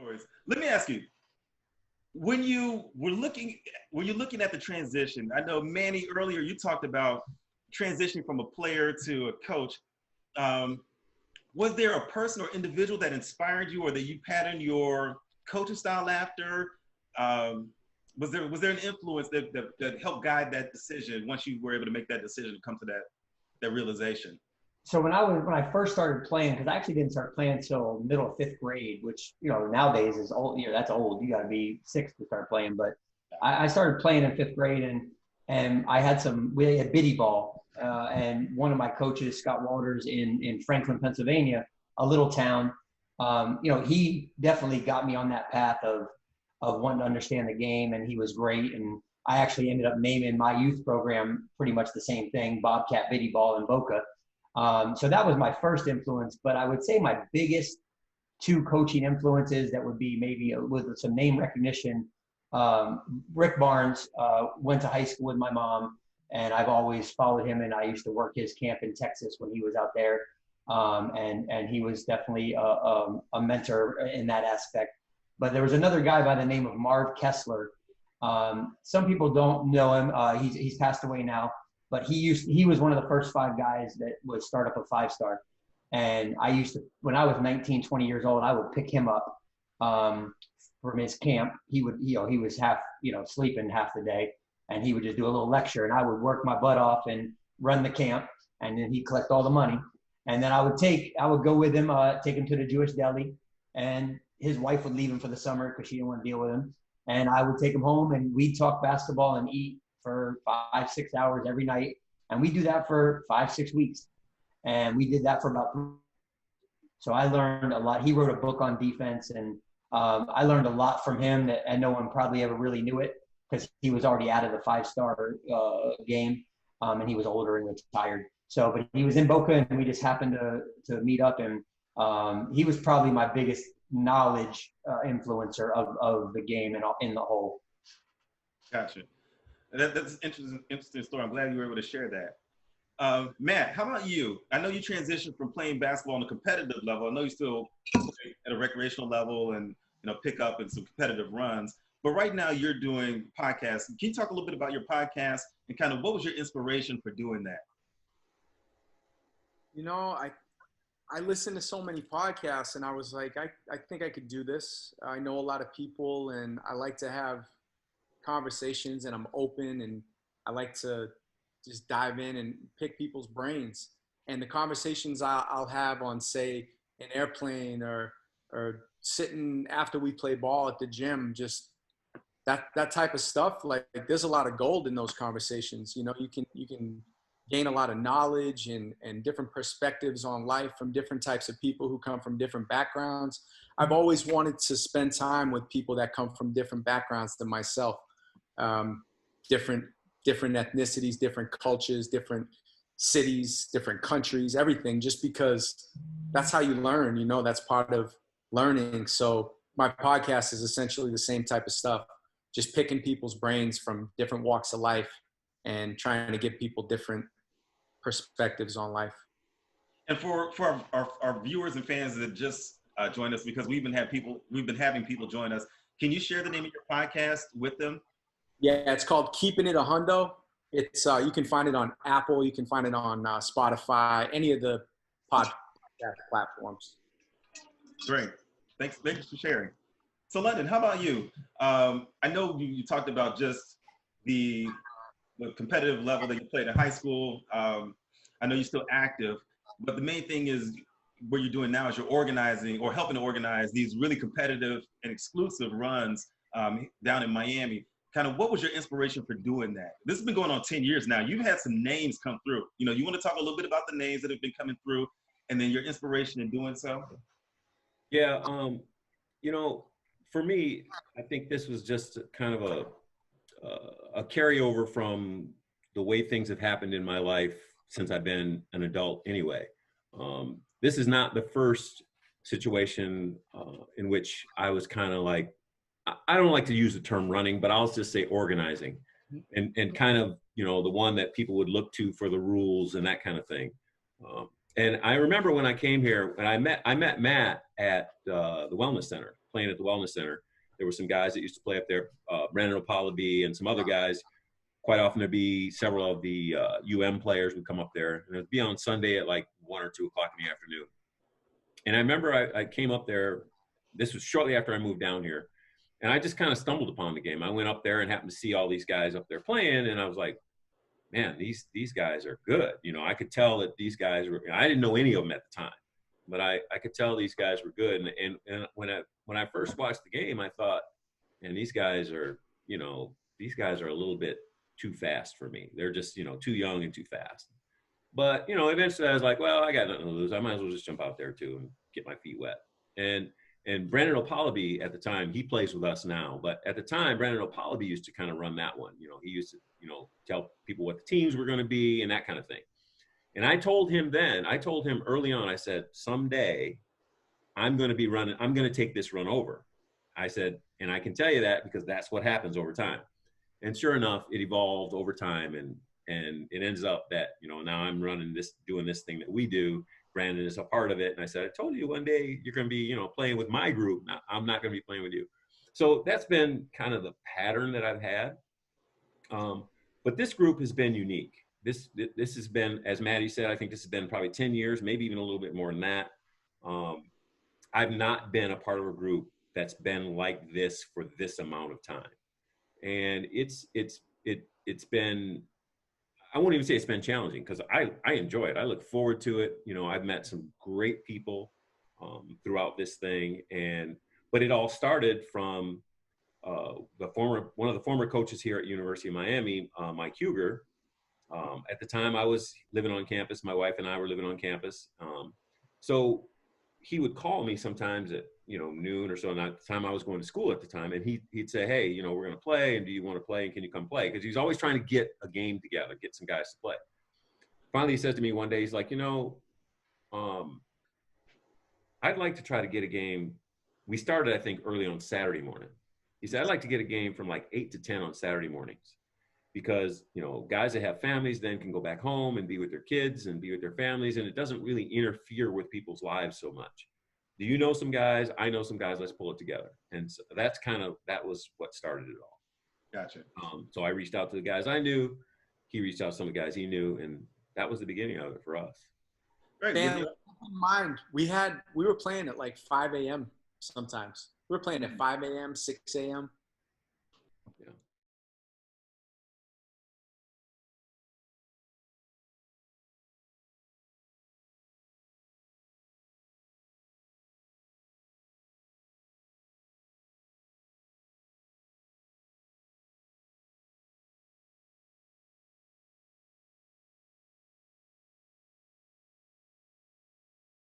stories. Let me ask you, when you're looking at the transition, I know Manny earlier you talked about transitioning from a player to a coach. Was there a person or individual that inspired you or that you patterned your coaching style after? Was there an influence that helped guide that decision once you were able to make that decision to come to that realization? So when I first started playing, because I actually didn't start playing until middle of fifth grade, which nowadays is old. That's old. You got to be six to start playing. But I started playing in fifth grade, and we had biddy ball, and one of my coaches, Scott Walters, in Franklin, Pennsylvania, a little town. He definitely got me on that path of wanting to understand the game, and he was great. And I actually ended up naming my youth program pretty much the same thing, Bobcat Biddy Ball in Boca. So that was my first influence, but I would say my biggest two coaching influences that would be maybe with some name recognition. Rick Barnes went to high school with my mom, and I've always followed him, and I used to work his camp in Texas when he was out there. And he was definitely a mentor in that aspect. But there was another guy by the name of Marv Kessler. Some people don't know him. He's passed away now. But he was one of the first five guys that would start up a 5-star. And I used to, when I was 19, 20 years old, I would pick him up from his camp. He was sleeping half the day, and he would just do a little lecture, and I would work my butt off and run the camp, and then he'd collect all the money. And then I would go with him, take him to the Jewish deli, and his wife would leave him for the summer because she didn't want to deal with him. And I would take him home, and we'd talk basketball and eat for 5-6 hours every night. And we do that for 5-6 weeks. And we did that for about 3 years. So I learned a lot. He wrote a book on defense, and I learned a lot from him and no one probably ever really knew it because he was already out of the 5-star game, and he was older and retired. So, but he was in Boca, and we just happened to meet up, and he was probably my biggest knowledge influencer of the game and in the whole. Gotcha. That's an interesting story. I'm glad you were able to share that. Matt, how about you? I know you transitioned from playing basketball on a competitive level. I know you still play at a recreational level and pick up in some competitive runs. But right now you're doing podcasts. Can you talk a little bit about your podcast and kind of what was your inspiration for doing that? I listened to so many podcasts, and I was like, I think I could do this. I know a lot of people, and I like to have conversations, and I'm open, and I like to just dive in and pick people's brains. And the conversations I'll have on, say, an airplane or sitting after we play ball at the gym, just that type of stuff. Like there's a lot of gold in those conversations. You can gain a lot of knowledge and different perspectives on life from different types of people who come from different backgrounds. I've always wanted to spend time with people that come from different backgrounds than myself, different ethnicities, different cultures, different cities, different countries, everything, just because that's how you learn, that's part of learning. So my podcast is essentially the same type of stuff, just picking people's brains from different walks of life and trying to give people different perspectives on life. And for our viewers and fans that just joined us, because we've been having people join us, can you share the name of your podcast with them? Yeah, it's called Keeping It a Hundo. It's you can find it on Apple, you can find it on Spotify, any of the podcast platforms. Great, thanks for sharing. So London, how about you? I know you talked about just the competitive level that you played in high school. I know you're still active, but the main thing is what you're doing now is you're organizing or helping to organize these really competitive and exclusive runs down in Miami. Kind of what was your inspiration for doing that? This has been going on 10 years now. You've had some names come through. You want to talk a little bit about the names that have been coming through and then your inspiration in doing so? Yeah, for me, I think this was just kind of a carryover from the way things have happened in my life since I've been an adult anyway. This is not the first situation in which I was kind of like, I don't like to use the term running, but I'll just say organizing and kind of, the one that people would look to for the rules and that kind of thing. And I remember when I came here and I met Matt at the Wellness Center, playing at the Wellness Center. There were some guys that used to play up there, Brandon O'Palaby and some other guys. Quite often there'd be several of the players would come up there, and it'd be on Sunday at like 1 or 2 o'clock in the afternoon. And I remember I came up there. This was shortly after I moved down here, and I just kind of stumbled upon the game. I went up there and happened to see all these guys up there playing, and I was like, man, these guys are good. You know, I could tell that these guys were. I didn't know any of them at the time, but I could tell these guys were good. And when I first watched the game, I thought, man, these guys are a little bit too fast for me. They're just, too young and too fast. But, eventually I was like, well, I got nothing to lose. I might as well just jump out there too and get my feet wet. And Brandon O'Palaby at the time, he plays with us now, but at the time, Brandon O'Palaby used to kind of run that one. He used to, tell people what the teams were going to be and that kind of thing. And I told him early on, I said, someday I'm going to take this run over. I said, and I can tell you that because that's what happens over time. And sure enough, it evolved over time, and it ends up that, now I'm doing this thing that we do. Brandon is a part of it. And I said, I told you one day you're going to be, playing with my group. I'm not going to be playing with you. So that's been kind of the pattern that I've had. But this group has been unique. This has been, as Maddie said, I think this has been probably 10 years, maybe even a little bit more than that. I've not been a part of a group that's been like this for this amount of time. And it's been, I won't even say it's been challenging because I enjoy it. I look forward to it. I've met some great people throughout this thing, but it all started from one of the former coaches here at University of Miami, Mike Huger. At the time I was living on campus, my wife and I were living on campus. So he would call me sometimes at, noon or so, and at the time I was going to school at the time, and he'd say, hey, we're going to play, and do you want to play, and can you come play? Because he's always trying to get a game together, get some guys to play. Finally, he says to me one day, he's like, I'd like to try to get a game. We started, I think, early on Saturday morning. He said, I'd like to get a game from like 8 to 10 on Saturday mornings because, guys that have families then can go back home and be with their kids and be with their families, and it doesn't really interfere with people's lives so much. Do you know some guys? I know some guys. Let's pull it together. And so that was what started it all. Gotcha. So I reached out to the guys I knew. He reached out to some of the guys he knew, and that was the beginning of it for us. Great. Man, keep in mind, we were playing at like 5 a.m. sometimes. We were playing at 5 a.m., 6 a.m.